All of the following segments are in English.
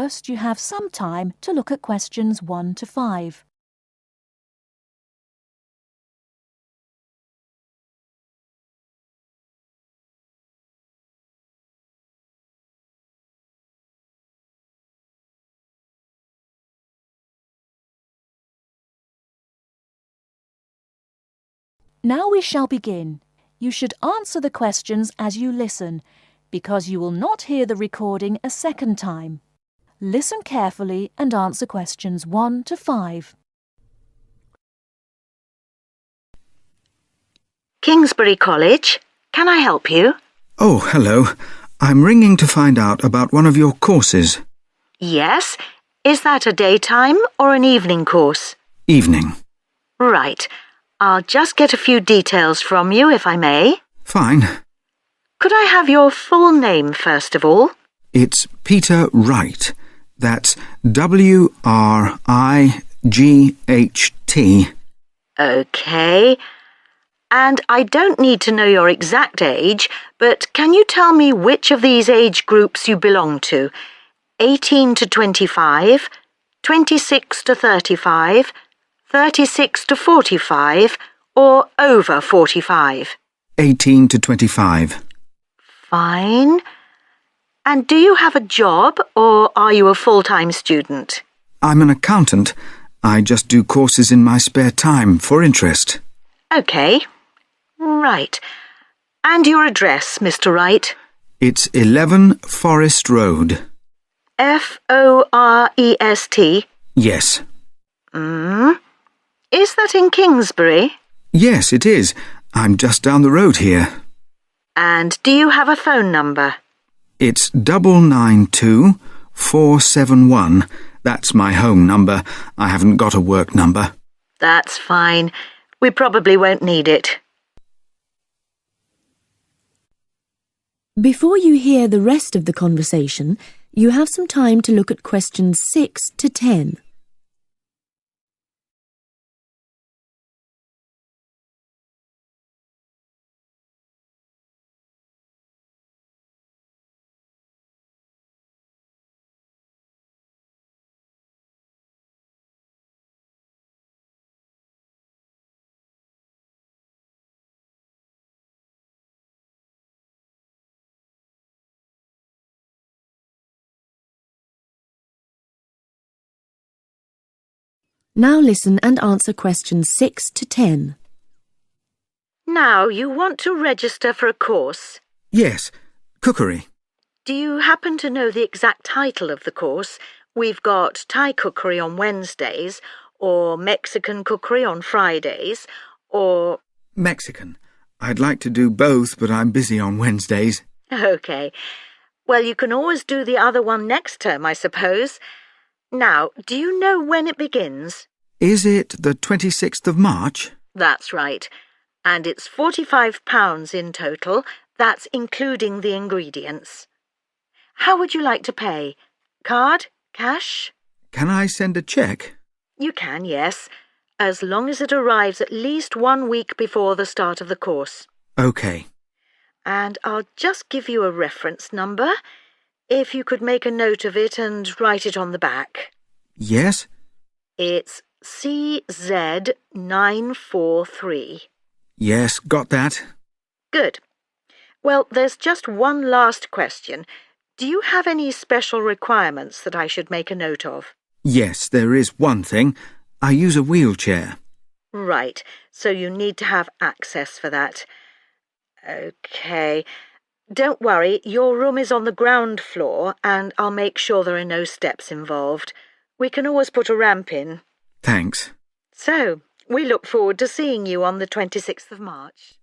first, you have some time to look at questions 1 to 5. Now we shall begin. You should answer the questions as you listen, because you will not hear the recording a second time. Listen carefully and answer questions 1 to 5. Kingsbury College, can I help you? Oh, hello. I'm ringing to find out about one of your courses. Yes. Is that a daytime or an evening course? Evening. Right. I'll just get a few details from you, if I may. Fine. Could I have your full name, first of all? It's Peter Wright. That's W-R-I-G-H-T. OK. And I don't need to know your exact age, but can you tell me which of these age groups you belong to? 18 to 25, 26 to 35, 36 to 45, or over 45? 18 to 25. Fine. And do you have a job, or are you a full-time student? I'm an accountant. I just do courses in my spare time for interest. OK. Right. And your address, Mr. Wright? It's 11 Forest Road. Forest? Yes. Is that in Kingsbury? Yes, it is. I'm just down the road here. And do you have a phone number? It's 992-471. That's my home number. I haven't got a work number. That's fine. We probably won't need it. Before you hear the rest of the conversation, you have some time to look at questions 6 to 10. Now listen and answer questions 6 to 10. Now, you want to register for a course. Yes, cookery. Do you happen to know the exact title of the course? We've got Thai cookery on Wednesdays, or Mexican cookery on Fridays, or... Mexican. I'd like to do both, but I'm busy on Wednesdays. OK. Well, you can always do the other one next term, I suppose. Now, do you know when it begins? Is it the 26th of March? That's right. And it's £45 in total. That's including the ingredients. How would you like to pay? Card? Cash? Can I send a cheque? You can, yes, as long as it arrives at least 1 week before the start of the course. OK. And I'll just give you a reference number, if you could make a note of it and write it on the back. Yes? It's CZ943. Yes, got that. Good. Well, there's just one last question. Do you have any special requirements that I should make a note of? Yes, there is one thing. I use a wheelchair. Right, so you need to have access for that. OK. Don't worry, your room is on the ground floor and I'll make sure there are no steps involved. We can always put a ramp in. Thanks. So, we look forward to seeing you on the 26th of March.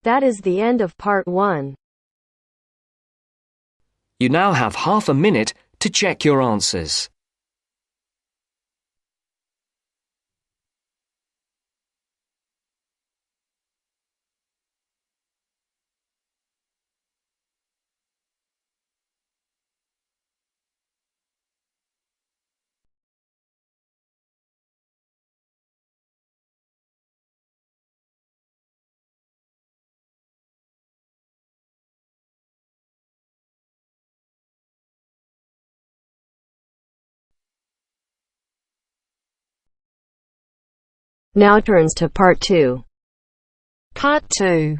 That is the end of part 1. You now have half a minute to check your answers. Now turns to Part 2. Part 2.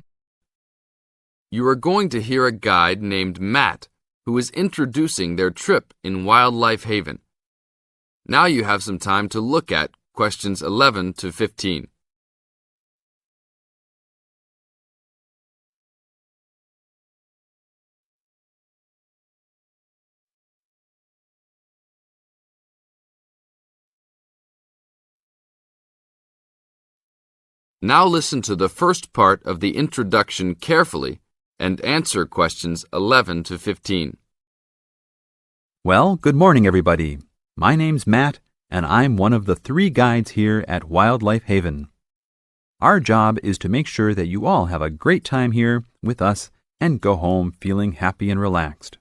You are going to hear a guide named Matt who is introducing their trip in Wildlife Haven. Now you have some time to look at questions 11 to 15. Now listen to the first part of the introduction carefully and answer questions 11 to 15. Well, good morning, everybody. My name's Matt, and I'm one of the 3 guides here at Wildlife Haven. Our job is to make sure that you all have a great time here with us and go home feeling happy and relaxed.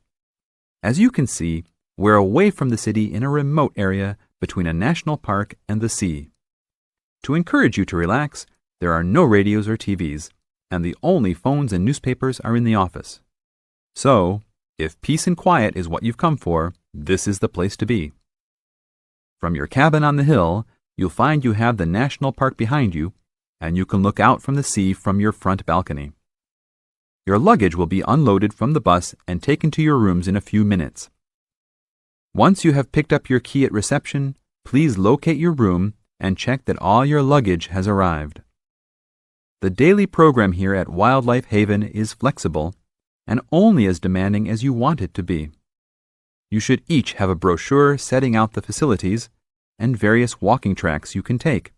As you can see, we're away from the city in a remote area between a national park and the sea. To encourage you to relax, there are no radios or TVs, and the only phones and newspapers are in the office. So, if peace and quiet is what you've come for, this is the place to be. From your cabin on the hill, you'll find you have the national park behind you, and you can look out from the sea from your front balcony. Your luggage will be unloaded from the bus and taken to your rooms in a few minutes. Once you have picked up your key at reception, please locate your room and check that all your luggage has arrived. The daily program here at Wildlife Haven is flexible and only as demanding as you want it to be. You should each have a brochure setting out the facilities and various walking tracks you can take.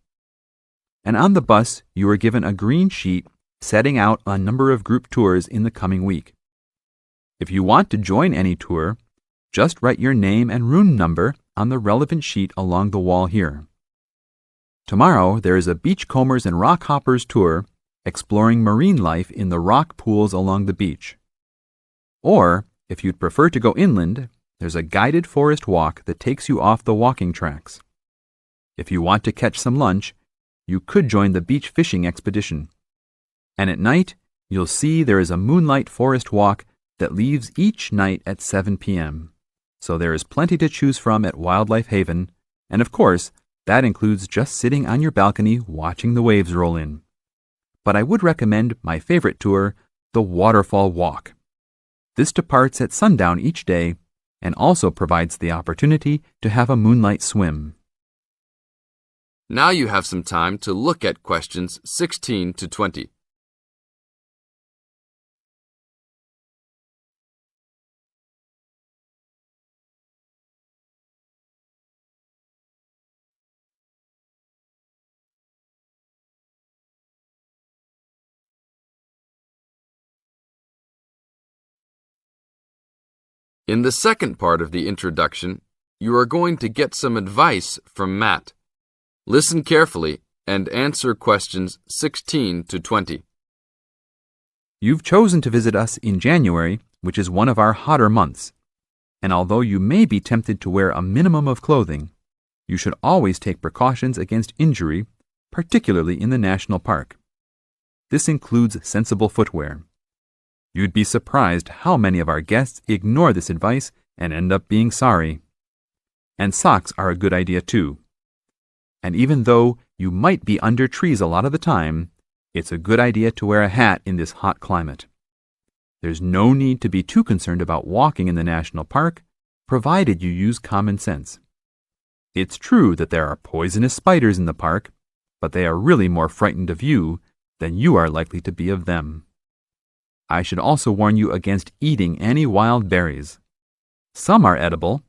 And on the bus, you are given a green sheet setting out a number of group tours in the coming week. If you want to join any tour, just write your name and room number on the relevant sheet along the wall here. Tomorrow, there is a beachcombers and rock hoppers tour exploring marine life in the rock pools along the beach. Or, if you'd prefer to go inland, there's a guided forest walk that takes you off the walking tracks. If you want to catch some lunch, you could join the beach fishing expedition. And at night, you'll see there is a moonlight forest walk that leaves each night at 7 p.m. So there is plenty to choose from at Wildlife Haven, and of course, that includes just sitting on your balcony watching the waves roll in. But I would recommend my favorite tour, the Waterfall Walk. This departs at sundown each day and also provides the opportunity to have a moonlight swim. Now you have some time to look at questions 16 to 20. In the second part of the introduction, you are going to get some advice from Matt. Listen carefully and answer questions 16 to 20. You've chosen to visit us in January, which is one of our hotter months. And although you may be tempted to wear a minimum of clothing, you should always take precautions against injury, particularly in the national park. This includes sensible footwear. You'd be surprised how many of our guests ignore this advice and end up being sorry. And socks are a good idea too. And even though you might be under trees a lot of the time, it's a good idea to wear a hat in this hot climate. There's no need to be too concerned about walking in the national park, provided you use common sense. It's true that there are poisonous spiders in the park, but they are really more frightened of you than you are likely to be of them. I should also warn you against eating any wild berries. Some are edible,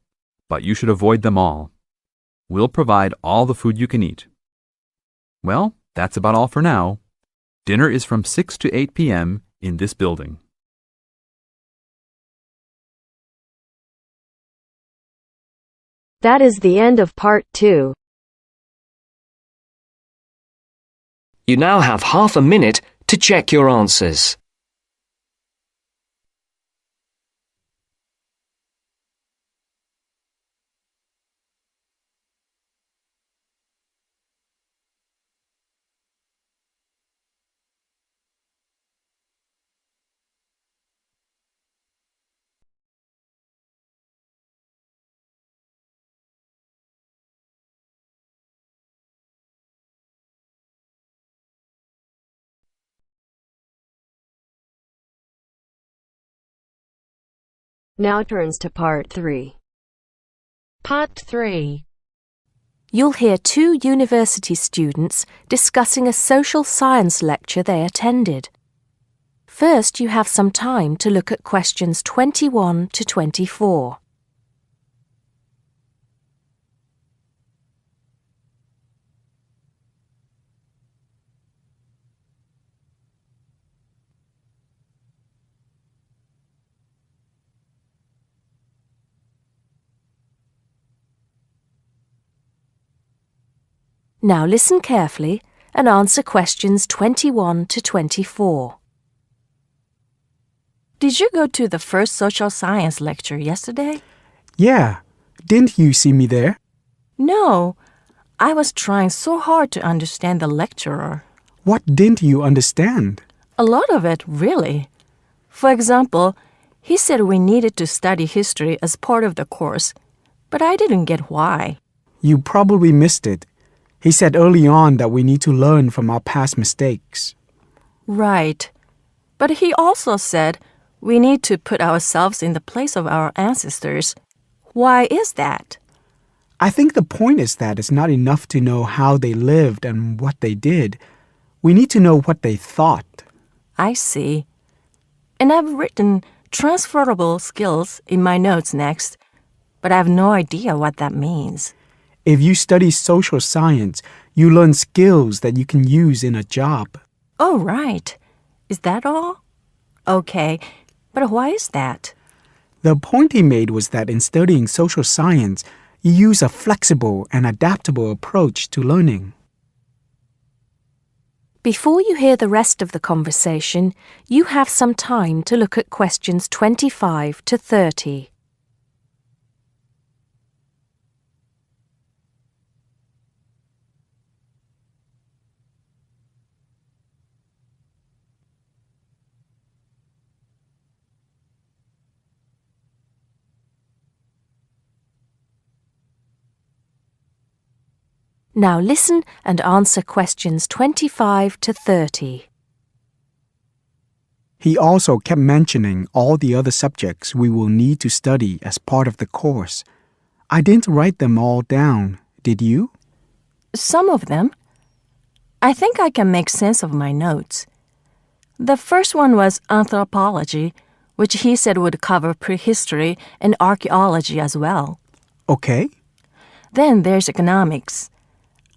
but you should avoid them all. We'll provide all the food you can eat. Well, that's about all for now. Dinner is from 6 to 8 p.m. in this building. That is the end of Part 2. You now have half a minute to check your answers. Now turns to part 3. Part 3. You'll hear two university students discussing a social science lecture they attended. First, you have some time to look at questions 21 to 24. Now listen carefully and answer questions 21 to 24. Did you go to the first social science lecture yesterday? Yeah. Didn't you see me there? No. I was trying so hard to understand the lecturer. What didn't you understand? A lot of it, really. For example, he said we needed to study history as part of the course, but I didn't get why. You probably missed it. He said early on that we need to learn from our past mistakes. Right. But he also said we need to put ourselves in the place of our ancestors. Why is that? I think the point is that it's not enough to know how they lived and what they did. We need to know what they thought. I see. And I've written transferable skills in my notes next, but I have no idea what that means. If you study social science, you learn skills that you can use in a job. Oh, right. Is that all? Okay, but why is that? The point he made was that in studying social science, you use a flexible and adaptable approach to learning. Before you hear the rest of the conversation, you have some time to look at questions 25 to 30. Now listen and answer questions 25 to 30. He also kept mentioning all the other subjects we will need to study as part of the course. I didn't write them all down, did you? Some of them. I think I can make sense of my notes. The first one was anthropology, which he said would cover prehistory and archaeology as well. Okay. Then there's economics.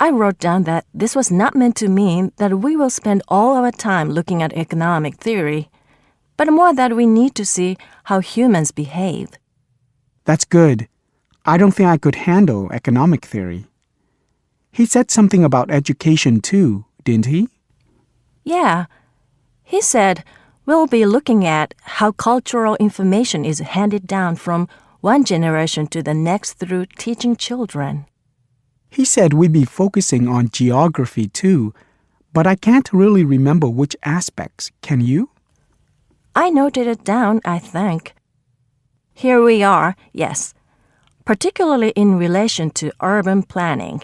I wrote down that this was not meant to mean that we will spend all our time looking at economic theory, but more that we need to see how humans behave. That's good. I don't think I could handle economic theory. He said something about education too, didn't he? Yeah. He said we'll be looking at how cultural information is handed down from one generation to the next through teaching children. He said we'd be focusing on geography too, but I can't really remember which aspects. Can you? I noted it down, I think. Here we are, yes, particularly in relation to urban planning.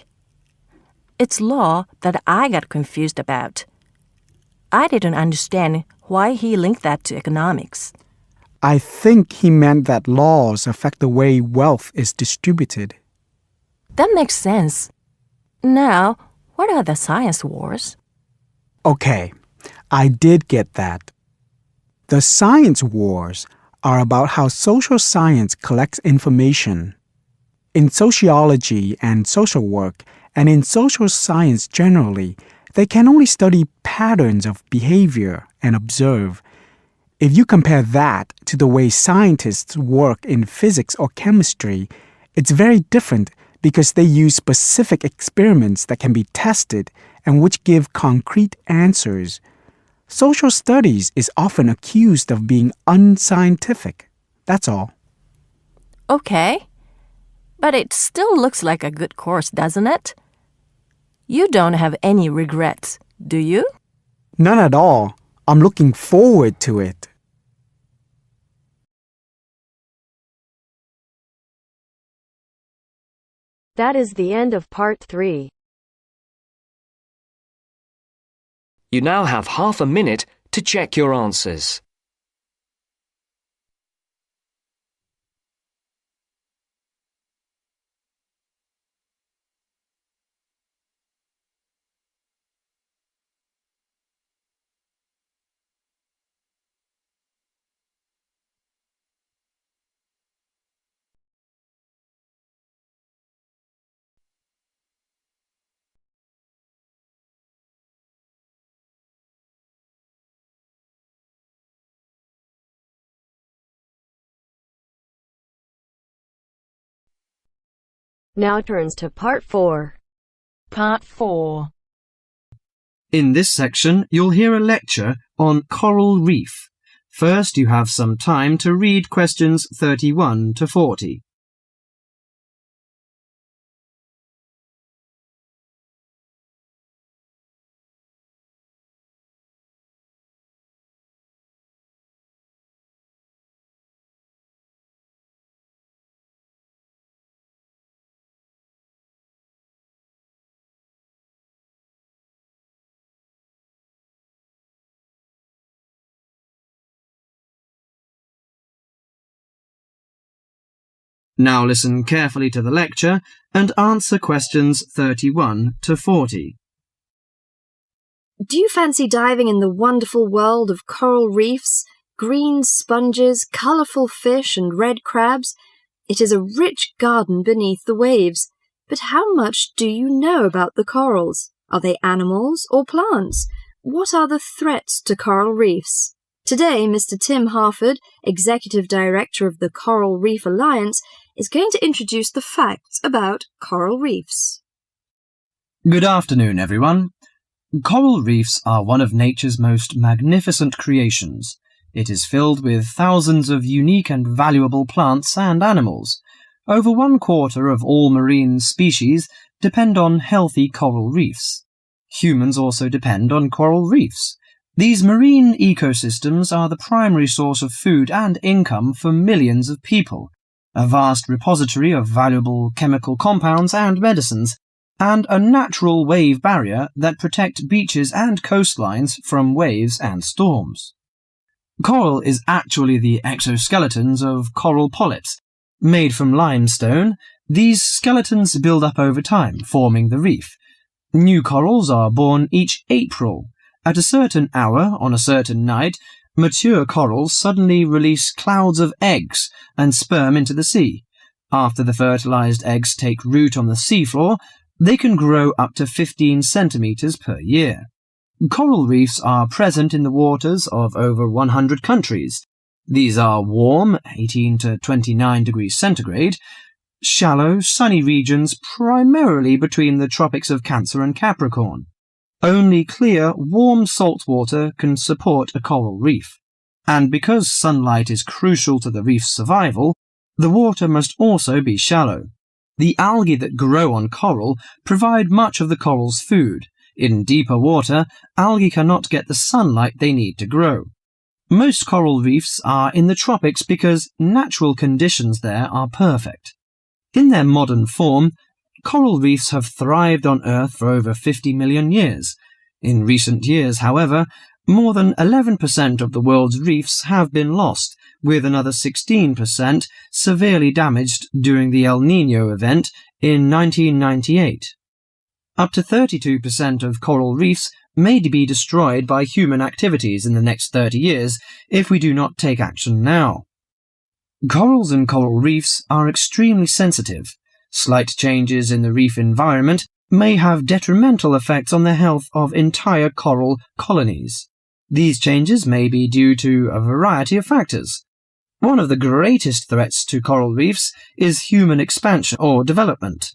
It's law that I got confused about. I didn't understand why he linked that to economics. I think he meant that laws affect the way wealth is distributed. That makes sense. Now, what are the science wars? Okay, I did get that. The science wars are about how social science collects information. In sociology and social work, and in social science generally, they can only study patterns of behavior and observe. If you compare that to the way scientists work in physics or chemistry, it's very different because they use specific experiments that can be tested and which give concrete answers. Social studies is often accused of being unscientific. That's all. Okay. But it still looks like a good course, doesn't it? You don't have any regrets, do you? None at all. I'm looking forward to it. That is the end of part 3. You now have half a minute to check your answers. Now turns to Part 4. Part 4. In this section, you'll hear a lecture on coral reef. First, you have some time to read questions 31 to 40. Now listen carefully to the lecture and answer questions 31 to 40. Do you fancy diving in the wonderful world of coral reefs, green sponges, colourful fish and red crabs? It is a rich garden beneath the waves. But how much do you know about the corals? Are they animals or plants? What are the threats to coral reefs? Today, Mr. Tim Harford, Executive Director of the Coral Reef Alliance, is going to introduce the facts about coral reefs. Good afternoon, everyone. Coral reefs are one of nature's most magnificent creations. It is filled with thousands of unique and valuable plants and animals. Over 1/4 of all marine species depend on healthy coral reefs. Humans also depend on coral reefs. These marine ecosystems are the primary source of food and income for millions of people, a vast repository of valuable chemical compounds and medicines, and a natural wave barrier that protect beaches and coastlines from waves and storms. Coral is actually the exoskeletons of coral polyps. Made from limestone, these skeletons build up over time, forming the reef. New corals are born each April. At a certain hour, on a certain night, mature corals suddenly release clouds of eggs and sperm into the sea. After the fertilized eggs take root on the seafloor, they can grow up to 15 centimeters per year. Coral reefs are present in the waters of over 100 countries. These are warm, 18 to 29 degrees centigrade, shallow, sunny regions primarily between the tropics of Cancer and Capricorn. Only clear, warm salt water can support a coral reef. And because sunlight is crucial to the reef's survival, the water must also be shallow. The algae that grow on coral provide much of the coral's food. In deeper water, algae cannot get the sunlight they need to grow. Most coral reefs are in the tropics because natural conditions there are perfect. In their modern form, coral reefs have thrived on Earth for over 50 million years. In recent years, however, more than 11% of the world's reefs have been lost, with another 16% severely damaged during the El Niño event in 1998. Up to 32% of coral reefs may be destroyed by human activities in the next 30 years if we do not take action now. Corals and coral reefs are extremely sensitive. Slight changes in the reef environment may have detrimental effects on the health of entire coral colonies. These changes may be due to a variety of factors. One of the greatest threats to coral reefs is human expansion or development.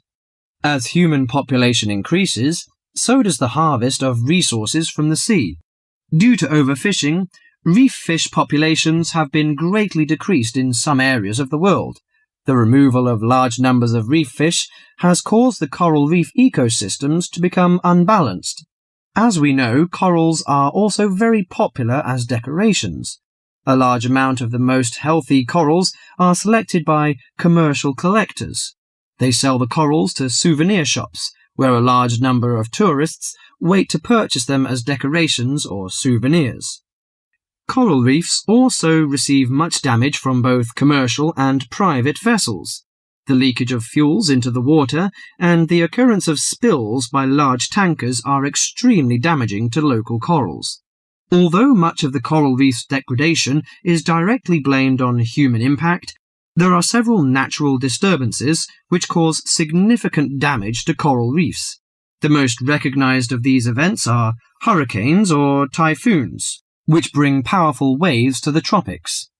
As human population increases, so does the harvest of resources from the sea. Due to overfishing, reef fish populations have been greatly decreased in some areas of the world. The removal of large numbers of reef fish has caused the coral reef ecosystems to become unbalanced. As we know, corals are also very popular as decorations. A large amount of the most healthy corals are selected by commercial collectors. They sell the corals to souvenir shops, where a large number of tourists wait to purchase them as decorations or souvenirs. Coral reefs also receive much damage from both commercial and private vessels. The leakage of fuels into the water and the occurrence of spills by large tankers are extremely damaging to local corals. Although much of the coral reef's degradation is directly blamed on human impact, there are several natural disturbances which cause significant damage to coral reefs. The most recognized of these events are hurricanes or typhoons, which bring powerful waves to the tropics.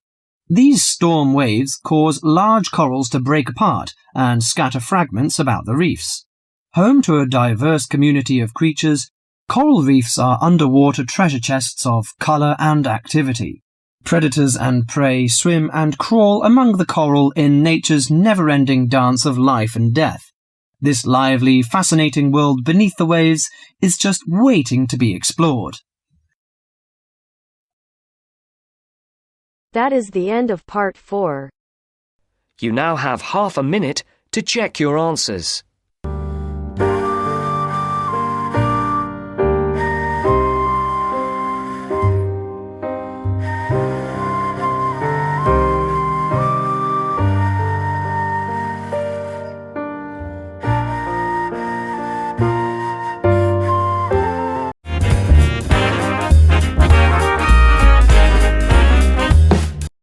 These storm waves cause large corals to break apart and scatter fragments about the reefs. Home to a diverse community of creatures, coral reefs are underwater treasure chests of colour and activity. Predators and prey swim and crawl among the coral in nature's never-ending dance of life and death. This lively, fascinating world beneath the waves is just waiting to be explored. That is the end of part 4. You now have half a minute to check your answers.